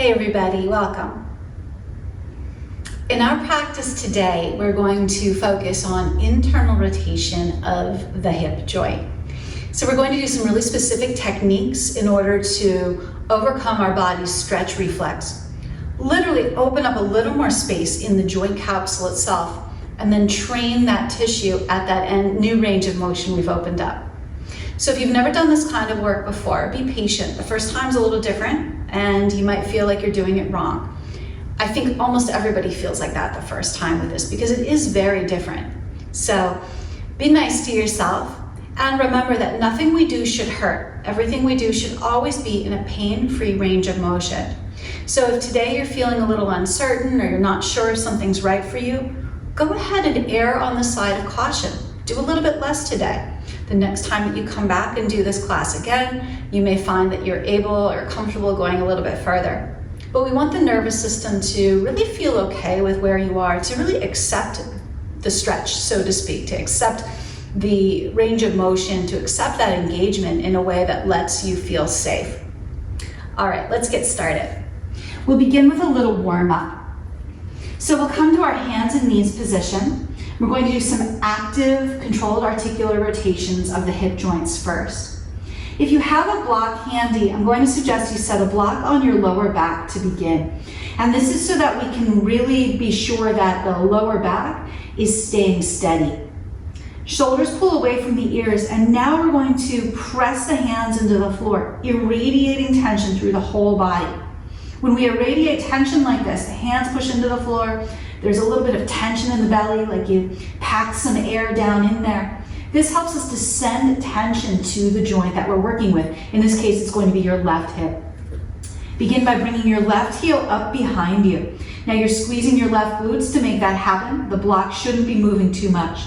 Hey everybody, welcome. In our practice today, we're going to focus on internal rotation of the hip joint. So we're going to do some really specific techniques in order to overcome our body's stretch reflex. Literally open up a little more space in the joint capsule itself and then train that tissue at that new range of motion we've opened up. So if you've never done this kind of work before, be patient. The first time's a little different and you might feel like you're doing it wrong. I think almost everybody feels like that the first time with this because it is very different. So be nice to yourself and remember that nothing we do should hurt. Everything we do should always be in a pain-free range of motion. So if today you're feeling a little uncertain or you're not sure if something's right for you, go ahead and err on the side of caution. Do a little bit less today. The next time that you come back and do this class again, you may find that you're able or comfortable going a little bit further. But we want the nervous system to really feel okay with where you are, to really accept the stretch, so to speak, to accept the range of motion, to accept that engagement in a way that lets you feel safe. All right, let's get started. We'll begin with a little warm-up. So we'll come to our hands and knees position. We're going to do some active, controlled articular rotations of the hip joints first. If you have a block handy, I'm going to suggest you set a block on your lower back to begin. And this is so that we can really be sure that the lower back is staying steady. Shoulders pull away from the ears, and now we're going to press the hands into the floor, irradiating tension through the whole body. When we irradiate tension like this, the hands push into the floor, there's a little bit of tension in the belly, like you pack some air down in there. This helps us to send tension to the joint that we're working with. In this case, it's going to be your left hip. Begin by bringing your left heel up behind you. Now you're squeezing your left glutes to make that happen. The block shouldn't be moving too much.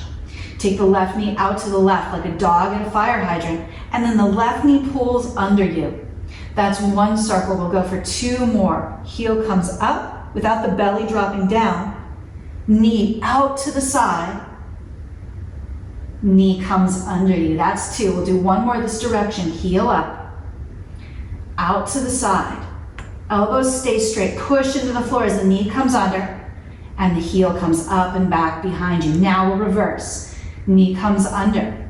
Take the left knee out to the left like a dog at a fire hydrant, and then the left knee pulls under you. That's one circle. We'll go for two more. Heel comes up without the belly dropping down. Knee out to the side. Knee comes under you. That's two. We'll do one more this direction. Heel up. Out to the side. Elbows stay straight. Push into the floor as the knee comes under and the heel comes up and back behind you. Now we'll reverse. Knee comes under.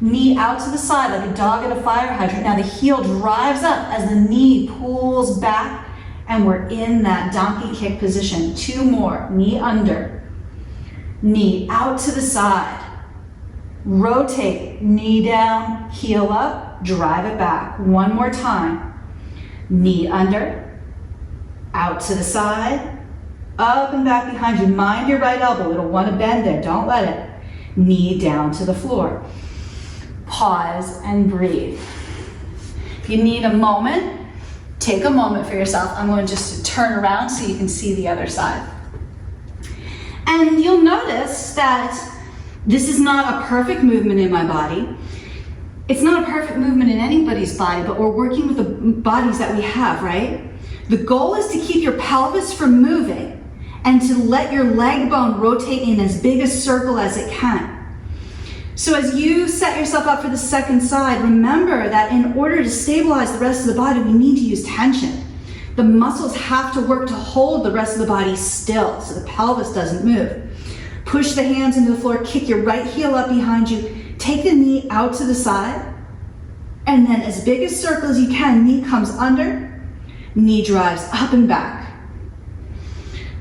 Knee out to the side like a dog at a fire hydrant. Now the heel drives up as the knee pulls back and we're in that donkey kick position. Two more. Knee under. Knee out to the side. Rotate. Knee down, heel up, drive it back. One more time. Knee under, out to the side, up and back behind you. Mind your right elbow. It'll want to bend there. Don't let it. Knee down to the floor. Pause and breathe. If you need a moment, take a moment for yourself. I'm going just to turn around so you can see the other side. And you'll notice that this is not a perfect movement in my body. It's not a perfect movement in anybody's body, but we're working with the bodies that we have, right? The goal is to keep your pelvis from moving and to let your leg bone rotate in as big a circle as it can. So as you set yourself up for the second side, remember that in order to stabilize the rest of the body, we need to use tension. The muscles have to work to hold the rest of the body still so the pelvis doesn't move. Push the hands into the floor, kick your right heel up behind you, take the knee out to the side, and then as big a circle as you can, knee comes under, knee drives up and back.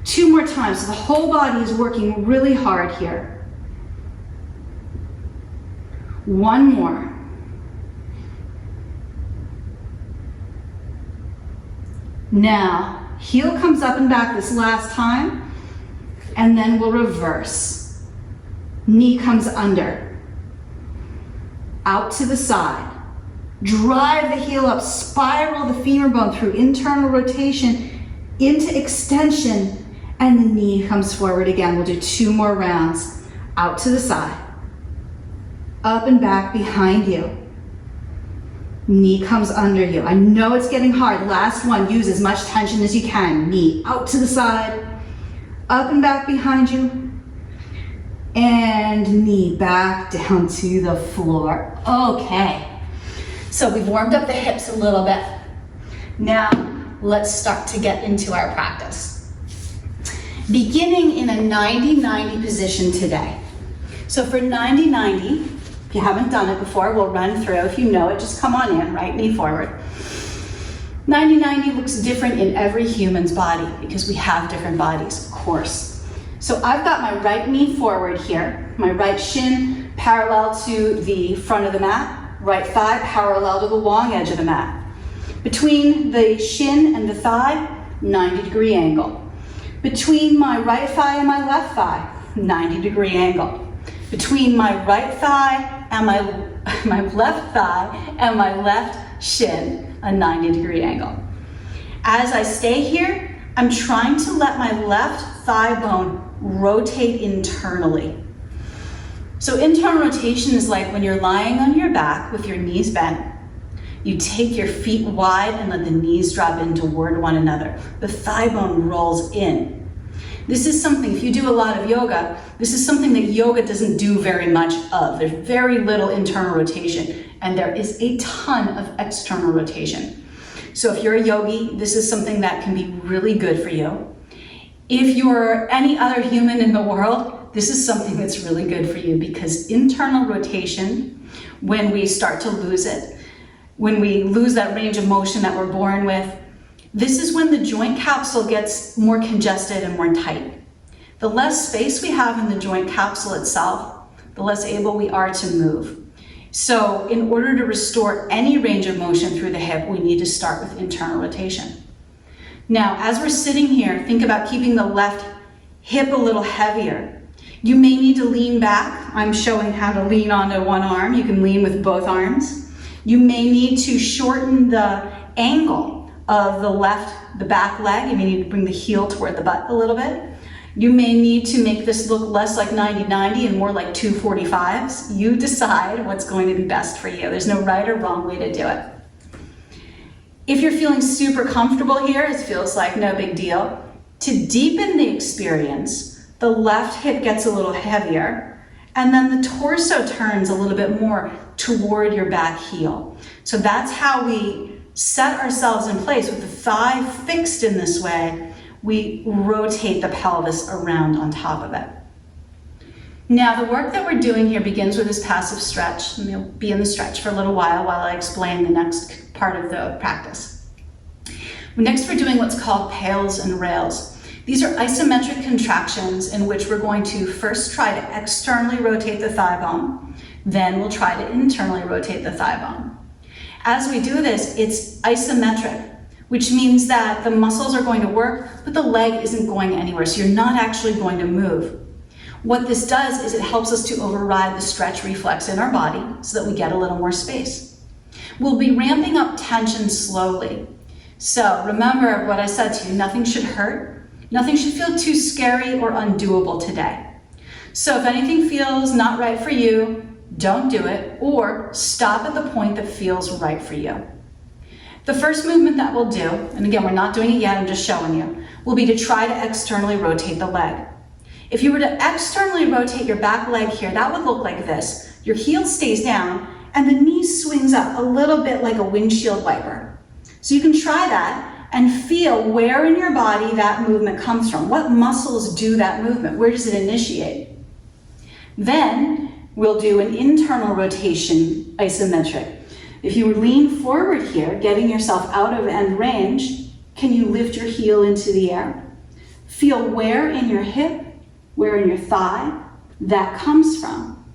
Two more times, so the whole body is working really hard here. One more. Now, heel comes up and back this last time, and then we'll reverse. Knee comes under, out to the side. Drive the heel up, spiral the femur bone through internal rotation into extension, and the knee comes forward again. We'll do two more rounds. Out to the side. Up and back behind you. Knee comes under you. I know it's getting hard. Last one, use as much tension as you can. Knee out to the side, up and back behind you, and knee back down to the floor. Okay, so we've warmed up the hips a little bit. Now, let's start to get into our practice. Beginning in a 90-90 position today. So for 90-90, if you haven't done it before, we'll run through. If you know it, just come on in, right knee forward. 90-90 looks different in every human's body because we have different bodies, of course. So I've got my right knee forward here, my right shin parallel to the front of the mat, right thigh parallel to the long edge of the mat. Between the shin and the thigh, 90-degree angle. Between my right thigh and my left thigh, 90-degree angle. Between my right thigh and my left thigh and my left shin, a 90-degree angle. As I stay here, I'm trying to let my left thigh bone rotate internally. So internal rotation is like when you're lying on your back with your knees bent. You take your feet wide and let the knees drop in toward one another. The thigh bone rolls in. This is something, if you do a lot of yoga, this is something that yoga doesn't do very much of. There's very little internal rotation, and there is a ton of external rotation. So if you're a yogi, this is something that can be really good for you. If you're any other human in the world, this is something that's really good for you because internal rotation, when we start to lose it, when we lose that range of motion that we're born with, this is when the joint capsule gets more congested and more tight. The less space we have in the joint capsule itself, the less able we are to move. So in order to restore any range of motion through the hip, we need to start with internal rotation. Now, as we're sitting here, think about keeping the left hip a little heavier. You may need to lean back. I'm showing how to lean onto one arm. You can lean with both arms. You may need to shorten the angle of the back leg. You may need to bring the heel toward the butt a little bit. You may need to make this look less like 90-90 and more like 245s. You decide what's going to be best for you. There's no right or wrong way to do it. If you're feeling super comfortable here, it feels like no big deal. To deepen the experience, the left hip gets a little heavier, and then the torso turns a little bit more toward your back heel. So that's how we set ourselves in place with the thigh fixed in this way. We rotate the pelvis around on top of it. Now the work that we're doing here begins with this passive stretch, and you'll be in the stretch for a little while I explain the next part of the practice. Next we're doing what's called pails and rails. These are isometric contractions in which we're going to first try to externally rotate the thigh bone, then we'll try to internally rotate the thigh bone. As we do this, it's isometric, which means that the muscles are going to work, but the leg isn't going anywhere, so you're not actually going to move. What this does is it helps us to override the stretch reflex in our body so that we get a little more space. We'll be ramping up tension slowly. So remember what I said to you, nothing should hurt, nothing should feel too scary or undoable today. So if anything feels not right for you, don't do it, or stop at the point that feels right for you. The first movement that we'll do, and again, we're not doing it yet, I'm just showing you, will be to try to externally rotate the leg. If you were to externally rotate your back leg here, that would look like this. Your heel stays down, and the knee swings up a little bit like a windshield wiper. So you can try that and feel where in your body that movement comes from. What muscles do that movement? Where does it initiate? Then, we'll do an internal rotation isometric. If you lean forward here, getting yourself out of end range, can you lift your heel into the air? Feel where in your hip, where in your thigh that comes from.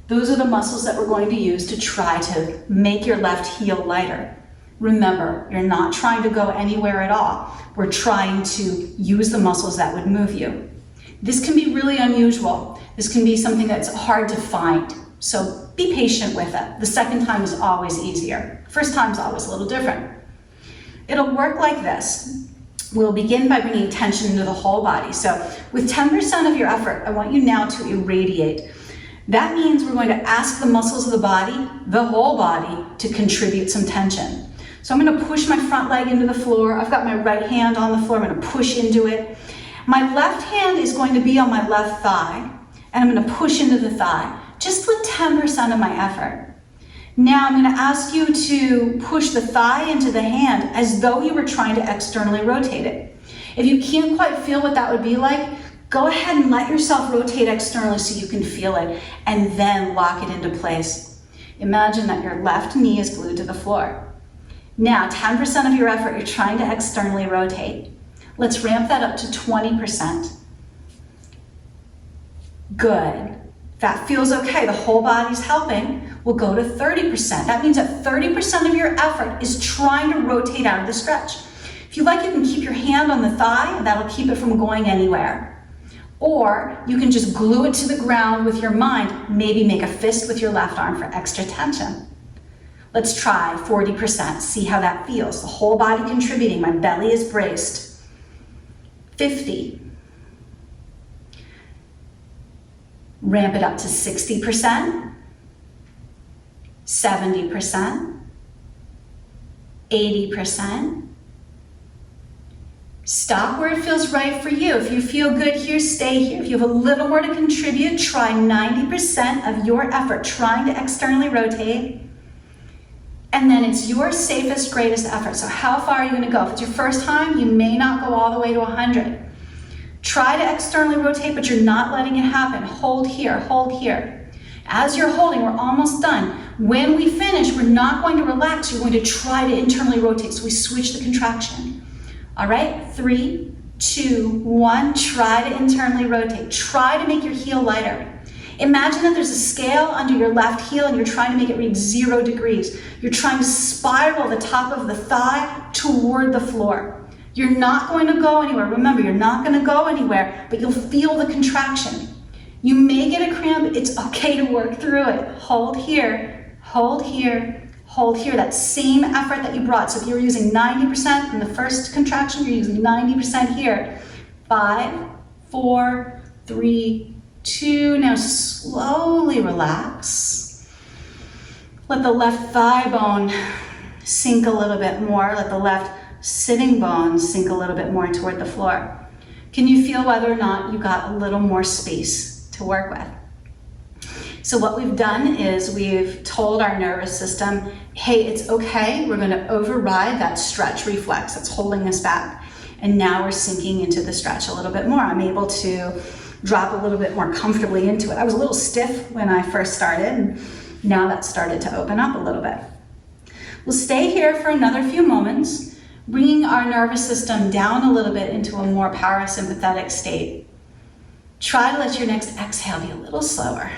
Those are the muscles that we're going to use to try to make your left heel lighter. Remember, you're not trying to go anywhere at all. We're trying to use the muscles that would move you. This can be really unusual. This can be something that's hard to find, so be patient with it. The second time is always easier. First time is always a little different. It'll work like this. We'll begin by bringing tension into the whole body. So with 10% of your effort, I want you now to irradiate. That means we're going to ask the muscles of the body, the whole body, to contribute some tension. So I'm going to push my front leg into the floor. I've got my right hand on the floor. I'm going to push into it. My left hand is going to be on my left thigh, and I'm going to push into the thigh, just with 10% of my effort. Now I'm going to ask you to push the thigh into the hand as though you were trying to externally rotate it. If you can't quite feel what that would be like, go ahead and let yourself rotate externally so you can feel it, and then lock it into place. Imagine that your left knee is glued to the floor. Now, 10% of your effort, you're trying to externally rotate. Let's ramp that up to 20%. Good. If that feels okay, the whole body's helping, we'll go to 30%. That means that 30% of your effort is trying to rotate out of the stretch. If you like, you can keep your hand on the thigh, and that'll keep it from going anywhere. Or you can just glue it to the ground with your mind, maybe make a fist with your left arm for extra tension. Let's try 40%, see how that feels. The whole body contributing, my belly is braced. 50. Ramp it up to 60%, 70%, 80%. Stop where it feels right for you. If you feel good here, stay here. If you have a little more to contribute, try 90% of your effort trying to externally rotate. And then it's your safest, greatest effort. So how far are you going to go? If it's your first time, you may not go all the way to 100. Try to externally rotate, but you're not letting it happen. Hold here, hold here. As you're holding, we're almost done. When we finish, we're not going to relax. You're going to try to internally rotate. So we switch the contraction. All right, 3, 2, 1, try to internally rotate. Try to make your heel lighter. Imagine that there's a scale under your left heel and you're trying to make it read 0 degrees. You're trying to spiral the top of the thigh toward the floor. You're not going to go anywhere. Remember, you're not going to go anywhere, but you'll feel the contraction. You may get a cramp. It's okay to work through it. Hold here, hold here. Hold here, that same effort that you brought. So if you were using 90% in the first contraction, you're using 90% here. 5, 4, 3, 2. Now slowly relax. Let the left thigh bone sink a little bit more. Let the left sitting bone sink a little bit more toward the floor. Can you feel whether or not you got a little more space to work with? So what we've done is we've told our nervous system, hey, it's okay, we're going to override that stretch reflex that's holding us back. And now we're sinking into the stretch a little bit more. I'm able to drop a little bit more comfortably into it. I was a little stiff when I first started, and now that's started to open up a little bit. We'll stay here for another few moments, bringing our nervous system down a little bit into a more parasympathetic state. Try to let your next exhale be a little slower.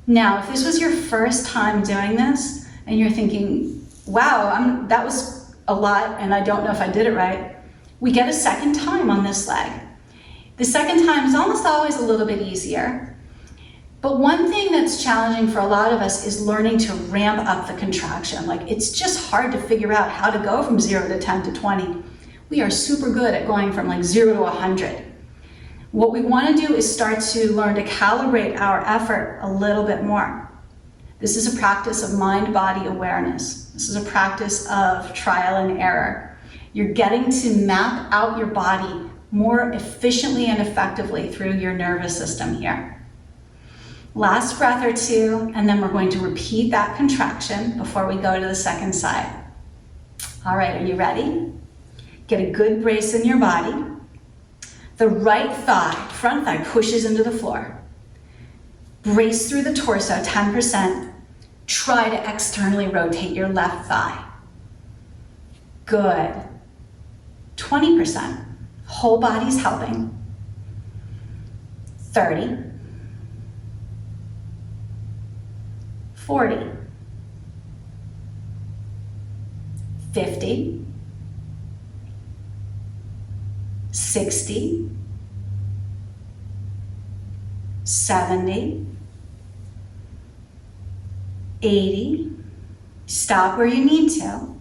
Now, if this was your first time doing this and you're thinking, wow, that was a lot and I don't know if I did it right, we get a second time on this leg. The second time is almost always a little bit easier. But one thing that's challenging for a lot of us is learning to ramp up the contraction. Like, it's just hard to figure out how to go from 0 to 10 to 20. We are super good at going from like 0 to 100. What we want to do is start to learn to calibrate our effort a little bit more. This is a practice of mind-body awareness. This is a practice of trial and error. You're getting to map out your body more efficiently and effectively through your nervous system here. Last breath or two, and then we're going to repeat that contraction before we go to the second side. All right, are you ready? Get a good brace in your body. The right thigh, front thigh, pushes into the floor. Brace through the torso, 10%. Try to externally rotate your left thigh. Good. 20%. Whole body's helping. 30. 40. 50. 60, 70, 80, stop where you need to,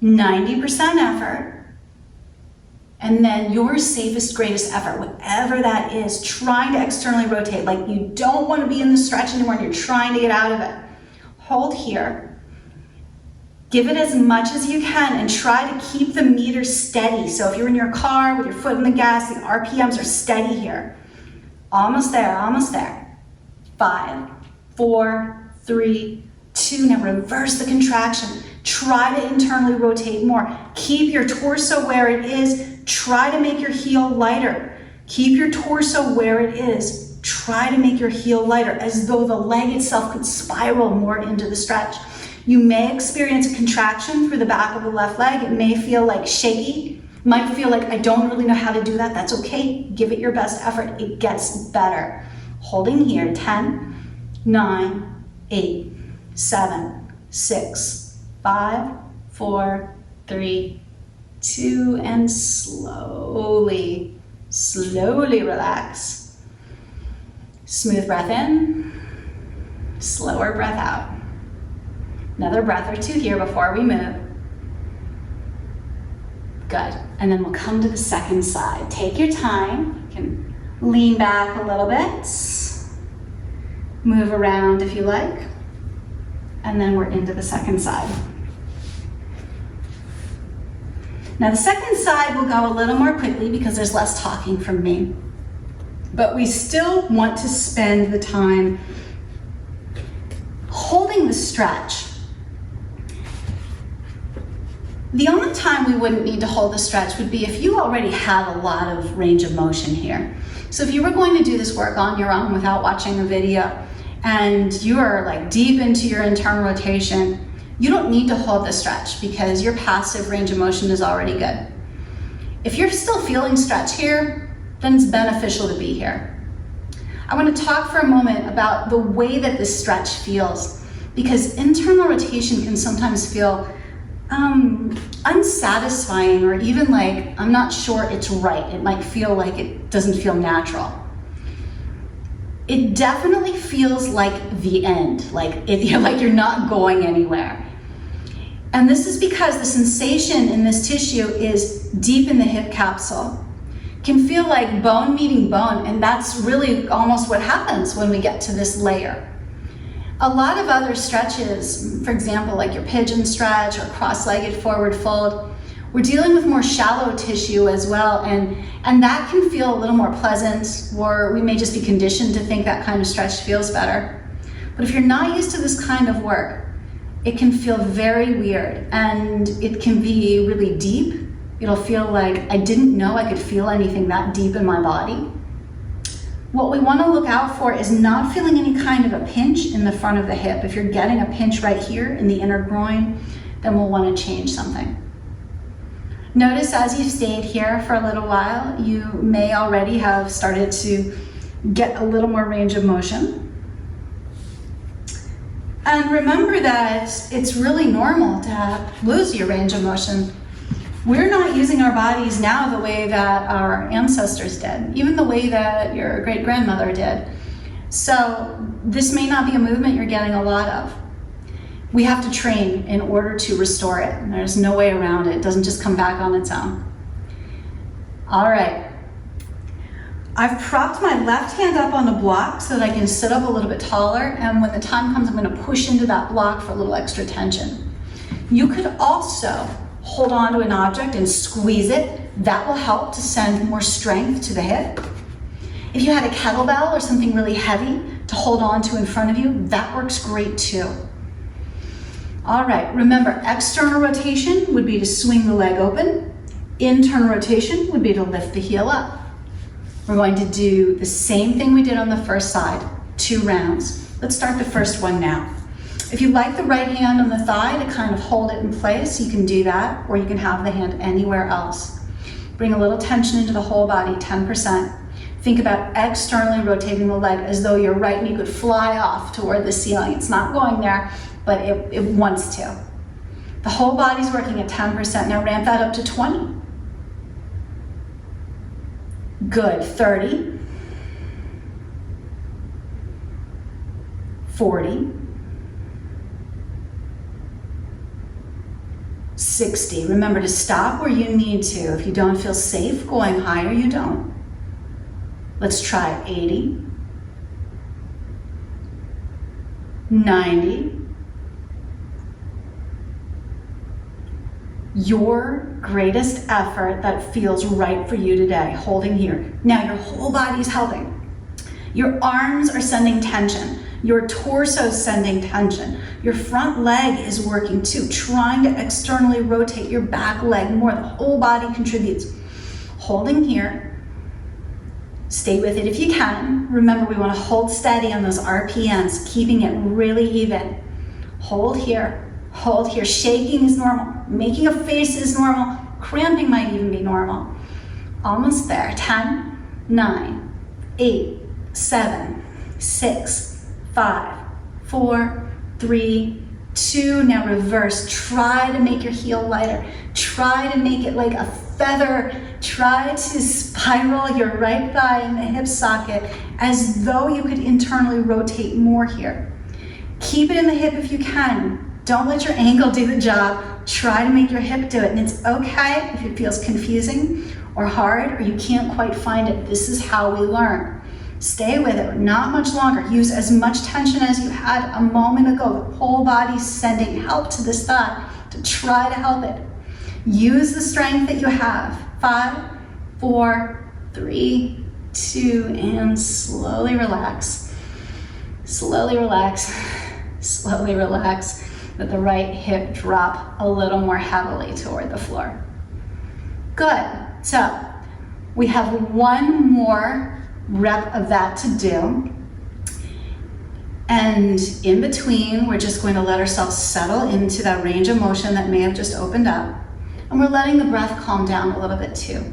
90% effort, and then your safest, greatest effort, whatever that is, trying to externally rotate, like you don't want to be in the stretch anymore and you're trying to get out of it. Hold here. Give it as much as you can and try to keep the meter steady. So if you're in your car with your foot in the gas, the RPMs are steady here. Almost there, almost there. 5, 4, 3, 2. Now reverse the contraction. Try to internally rotate more. Keep your torso where it is. Try to make your heel lighter. Keep your torso where it is. Try to make your heel lighter, as though the leg itself could spiral more into the stretch. You may experience a contraction through the back of the left leg. It may feel like shaky. It might feel like, I don't really know how to do that. That's okay. Give it your best effort. It gets better. Holding here, 10, 9, 8, 7, 6, 5, 4, 3, 2, and slowly relax. Smooth breath in, slower breath out. Another breath or 2 here before we move. Good. And then we'll come to the second side. Take your time. You can lean back a little bit. Move around if you like. And then we're into the second side. Now the second side will go a little more quickly because there's less talking from me. But we still want to spend the time holding the stretch. The only time we wouldn't need to hold the stretch would be if you already have a lot of range of motion here. So if you were going to do this work on your own without watching a video and you are like deep into your internal rotation, you don't need to hold the stretch because your passive range of motion is already good. If you're still feeling stretch here, then it's beneficial to be here. I want to talk for a moment about the way that this stretch feels, because internal rotation can sometimes feel unsatisfying, or even like, I'm not sure it's right. It might feel like it doesn't feel natural. It definitely feels like the end, like you're not going anywhere. And this is because the sensation in this tissue is deep in the hip capsule. It can feel like bone meeting bone, and that's really almost what happens when we get to this layer. A lot of other stretches, for example, like your pigeon stretch or cross-legged forward fold, we're dealing with more shallow tissue as well, and that can feel a little more pleasant, or we may just be conditioned to think that kind of stretch feels better. But if you're not used to this kind of work, it can feel very weird, and it can be really deep. It'll feel like I didn't know I could feel anything that deep in my body. What we want to look out for is not feeling any kind of a pinch in the front of the hip. If you're getting a pinch right here in the inner groin, then we'll want to change something. Notice as you've stayed here for a little while, you may already have started to get a little more range of motion. And remember that it's really normal to lose your range of motion. We're not using our bodies now the way that our ancestors did, even the way that your great-grandmother did. So this may not be a movement you're getting a lot of. We have to train in order to restore it. And there's no way around it. It doesn't just come back on its own. All right. I've propped my left hand up on the block so that I can sit up a little bit taller, and when the time comes, I'm going to push into that block for a little extra tension. You could also hold on to an object and squeeze it. That will help to send more strength to the hip. If you had a kettlebell or something really heavy to hold on to in front of you, that works great too. All right, remember, external rotation would be to swing the leg open. Internal rotation would be to lift the heel up. We're going to do the same thing we did on the first side, 2 rounds. Let's start the first one now. If you like the right hand on the thigh to kind of hold it in place, you can do that, or you can have the hand anywhere else. Bring a little tension into the whole body, 10%. Think about externally rotating the leg as though your right knee could fly off toward the ceiling. It's not going there, but it wants to. The whole body's working at 10%. Now ramp that up to 20. Good, 30, 40, 60. Remember to stop where you need to. If you don't feel safe going higher, you don't. Let's try 80, 90. Your greatest effort that feels right for you today, holding here. Now your whole body's helping. Your arms are sending tension. Your torso sending tension. Your front leg is working too, trying to externally rotate your back leg more. The whole body contributes. Holding here. Stay with it if you can. Remember, we want to hold steady on those RPMs, keeping it really even. Hold here. Hold here. Shaking is normal. Making a face is normal. Cramping might even be normal. Almost there. 10, 9, 8, 7, 6, 5, 4, 3, 2. Now reverse. Try to make your heel lighter. Try to make it like a feather. Try to spiral your right thigh in the hip socket as though you could internally rotate more here. Keep it in the hip if you can. Don't let your ankle do the job. Try to make your hip do it. And it's okay if it feels confusing or hard or you can't quite find it. This is how we learn. Stay with it, not much longer. Use as much tension as you had a moment ago. The whole body's sending help to this thigh to try to help it. Use the strength that you have. 5, 4, 3, 2, and slowly relax. Slowly relax. Slowly relax. Let the right hip drop a little more heavily toward the floor. Good. So we have one more rep of that to do. And in between, we're just going to let ourselves settle into that range of motion that may have just opened up. And we're letting the breath calm down a little bit too.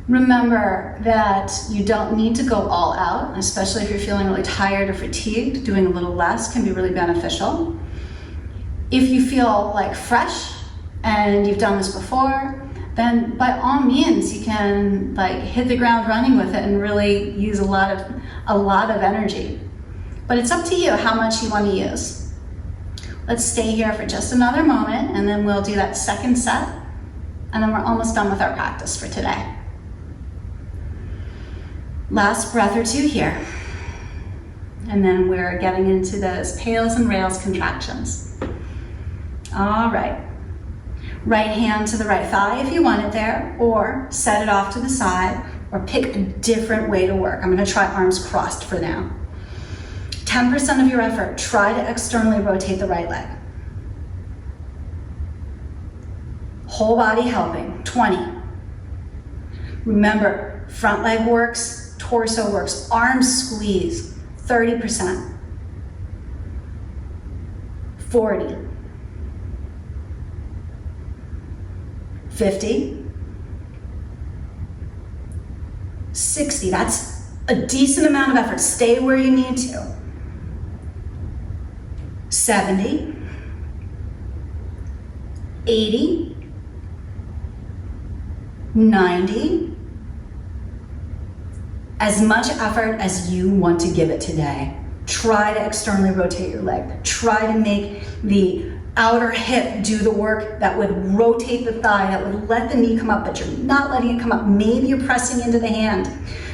Remember that you don't need to go all out, especially if you're feeling really tired or fatigued. Doing a little less can be really beneficial. If you feel like fresh and you've done this before, then by all means you can like hit the ground running with it and really use a lot of energy. But it's up to you how much you want to use. Let's stay here for just another moment and then we'll do that second set and then we're almost done with our practice for today. Last breath or two here. And then we're getting into those pails and rails contractions. All right. Right hand to the right thigh if you want it there, or set it off to the side, or pick a different way to work. I'm going to try arms crossed for now. 10% of your effort, try to externally rotate the right leg. Whole body helping, 20. Remember, front leg works, torso works, arms squeeze, 30%. 40. 50. 60, that's a decent amount of effort. Stay where you need to. 70. 80. 90. As much effort as you want to give it today. Try to externally rotate your leg. Try to make the outer hip do the work that would rotate the thigh, that would let the knee come up, but you're not letting it come up. Maybe you're pressing into the hand.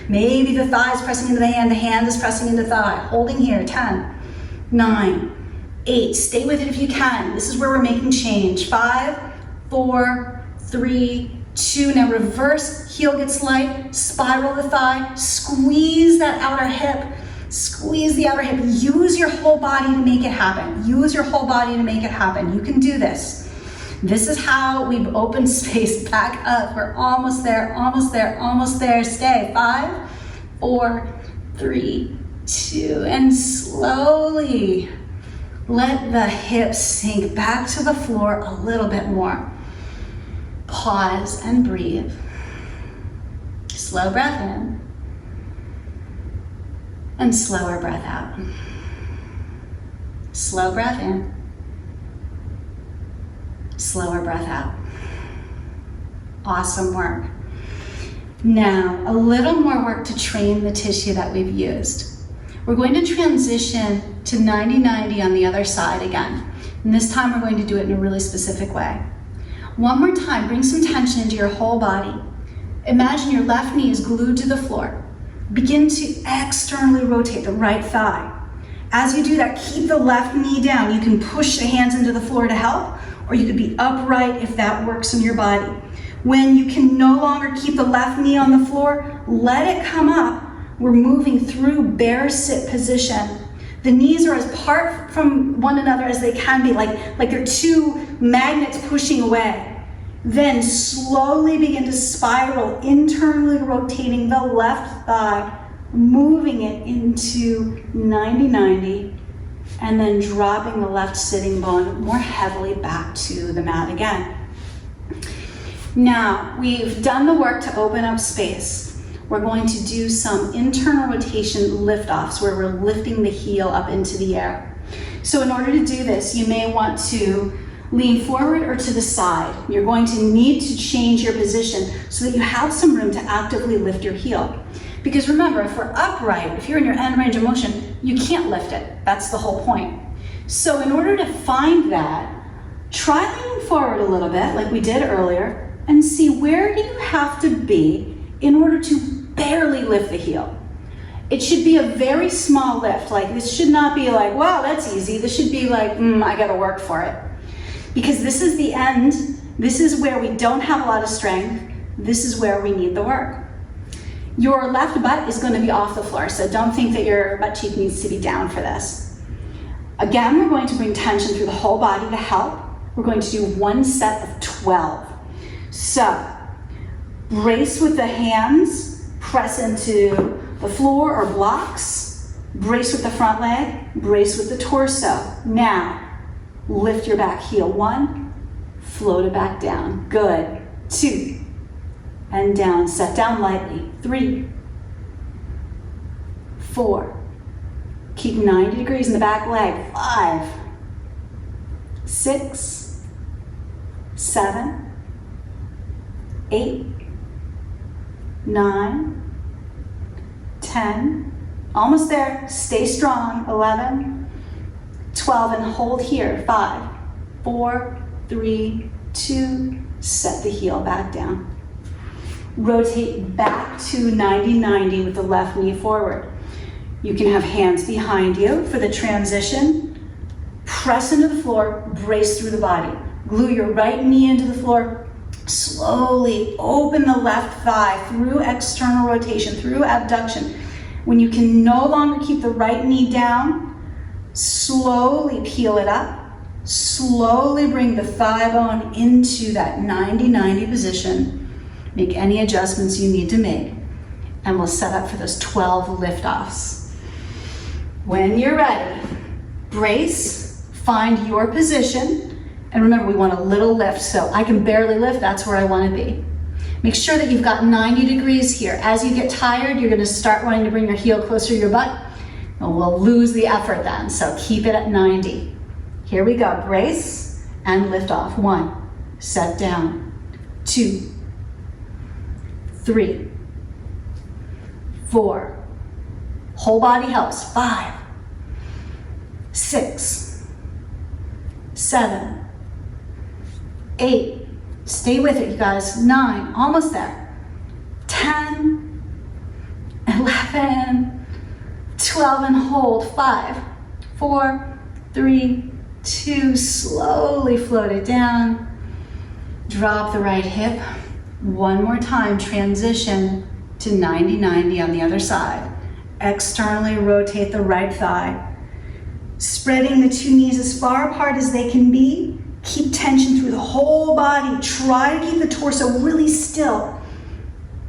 Maybe the thigh is pressing into the hand is pressing into the thigh. Holding here, 10, 9, 8. Stay with it if you can. This is where we're making change. 5, 4, 3, 2. Now reverse, heel gets light, spiral the thigh, squeeze that outer hip. Squeeze the outer hip. Use your whole body to make it happen. Use your whole body to make it happen. You can do this. This is how we've opened space back up. We're almost there, almost there, almost there. Stay. 5, 4, 3, 2, and slowly let the hips sink back to the floor a little bit more. Pause and breathe. Slow breath in. And slower breath out. Slow breath in. Slower breath out. Awesome work. Now, a little more work to train the tissue that we've used. We're going to transition to 90-90 on the other side again. And this time we're going to do it in a really specific way. One more time, bring some tension into your whole body. Imagine your left knee is glued to the floor. Begin to externally rotate the right thigh. As you do that, keep the left knee down. You can push the hands into the floor to help, or you could be upright if that works in your body. When you can no longer keep the left knee on the floor, let it come up. we're moving through bear sit position. The knees are as apart from one another as they can be, like they're two magnets pushing away. Then slowly begin to spiral, internally rotating the left thigh, moving it into 90-90, and then dropping the left sitting bone more heavily back to the mat again. Now, we've done the work to open up space. We're going to do some internal rotation lift-offs where we're lifting the heel up into the air. So in order to do this, you may want to lean forward or to the side. You're going to need to change your position so that you have some room to actively lift your heel. Because remember, if we're upright, if you're in your end range of motion, you can't lift it. That's the whole point. So in order to find that, try leaning forward a little bit like we did earlier and see where do you have to be in order to barely lift the heel. It should be a very small lift. Like this should not be like, wow, that's easy. This should be like, I gotta work for it. Because this is the end. This is where we don't have a lot of strength. This is where we need the work. Your left butt is going to be off the floor, so don't think that your butt cheek needs to be down for this. Again, we're going to bring tension through the whole body to help. We're going to do one set of 12. So, brace with the hands, press into the floor or blocks, brace with the front leg, brace with the torso. Now, lift your back heel. 1, float it back down. Good. 2, and down. Set down lightly. 3, 4. Keep 90 degrees in the back leg. 5, 6, 7, 8, 9, 10. Almost there. Stay strong. 11, 12, and hold here. 5, 4, 3, 2. Set the heel back down. Rotate back to 90-90 with the left knee forward. You can have hands behind you for the transition. Press into the floor, brace through the body. Glue your right knee into the floor. Slowly open the left thigh through external rotation, through abduction. When you can no longer keep the right knee down, slowly peel it up. Slowly bring the thigh bone into that 90-90 position. Make any adjustments you need to make, and we'll set up for those 12 lift-offs. When you're ready, brace, find your position, and remember we want a little lift, so I can barely lift, that's where I want to be. Make sure that you've got 90 degrees here. As you get tired, you're going to start wanting to bring your heel closer to your butt, and we'll lose the effort then, so keep it at 90. Here we go, brace and lift off. 1, set down. 2, 3, 4, whole body helps. 5, 6, 7, 8, stay with it you guys. 9, almost there. 10, 11, 12, and hold. 5, 4, 3, 2, slowly float it down. Drop the right hip. One more time, transition to 90-90 on the other side. Externally rotate the right thigh. Spreading the two knees as far apart as they can be. Keep tension through the whole body. Try to keep the torso really still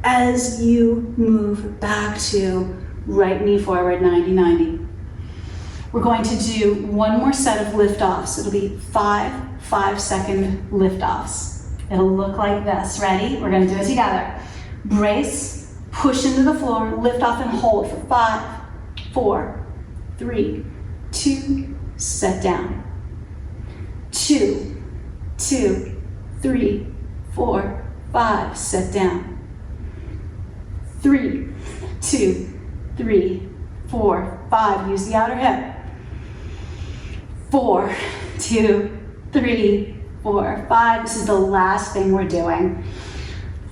as you move back to right knee forward, 90-90. We're going to do one more set of lift-offs. It'll be 5 5-second lift-offs. It'll look like this. Ready? We're going to do it together. Brace, push into the floor, lift off and hold for 5, 4, 3, 2, set down. 2, 2, 3, 4, 5, set down. 3, 2, 3, 4, 5, use the outer hip. 4, 2, 3, 4, 5. This is the last thing we're doing.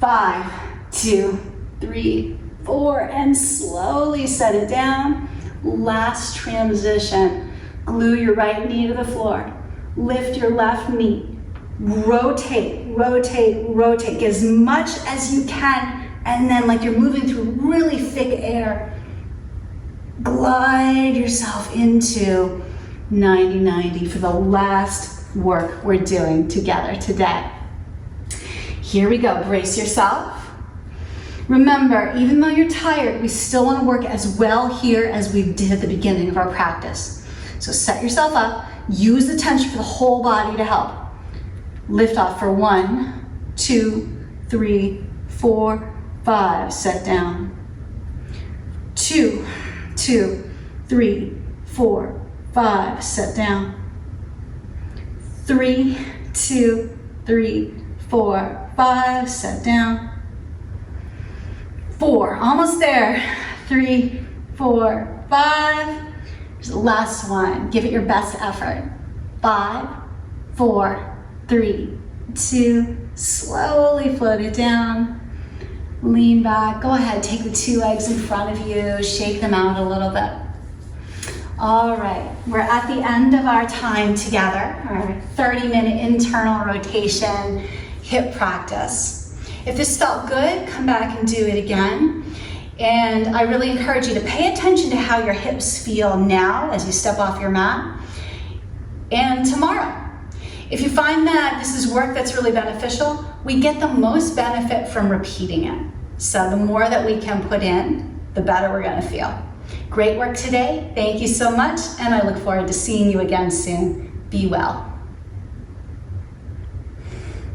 5, 2, 3, 4, and slowly set it down. Last transition. Glue your right knee to the floor. Lift your left knee. Rotate, rotate, rotate. Get as much as you can, and then like you're moving through really thick air. glide yourself into 90-90 for the last work we're doing together today. Here we go, brace yourself. Remember, even though you're tired, we still want to work as well here as we did at the beginning of our practice. So set yourself up, use the tension for the whole body to help. Lift off for 1, 2, 3, 4, 5, set down. 2, 2, 3, 4, 5, set down. 3, 2, 3, 4, 5, set down. 4, almost there. 3, 4, 5. Here's the last one. Give it your best effort. 5, 4, 3, 2, slowly float it down. Lean back. Go ahead, take the 2 legs in front of you, shake them out a little bit. All right, we're at the end of our time together, our 30-minute internal rotation hip practice. If this felt good, come back and do it again. And I really encourage you to pay attention to how your hips feel now as you step off your mat and tomorrow. If you find that this is work that's really beneficial, we get the most benefit from repeating it. So the more that we can put in, the better we're going to feel. Great work today. Thank you so much, and I look forward to seeing you again soon. Be well.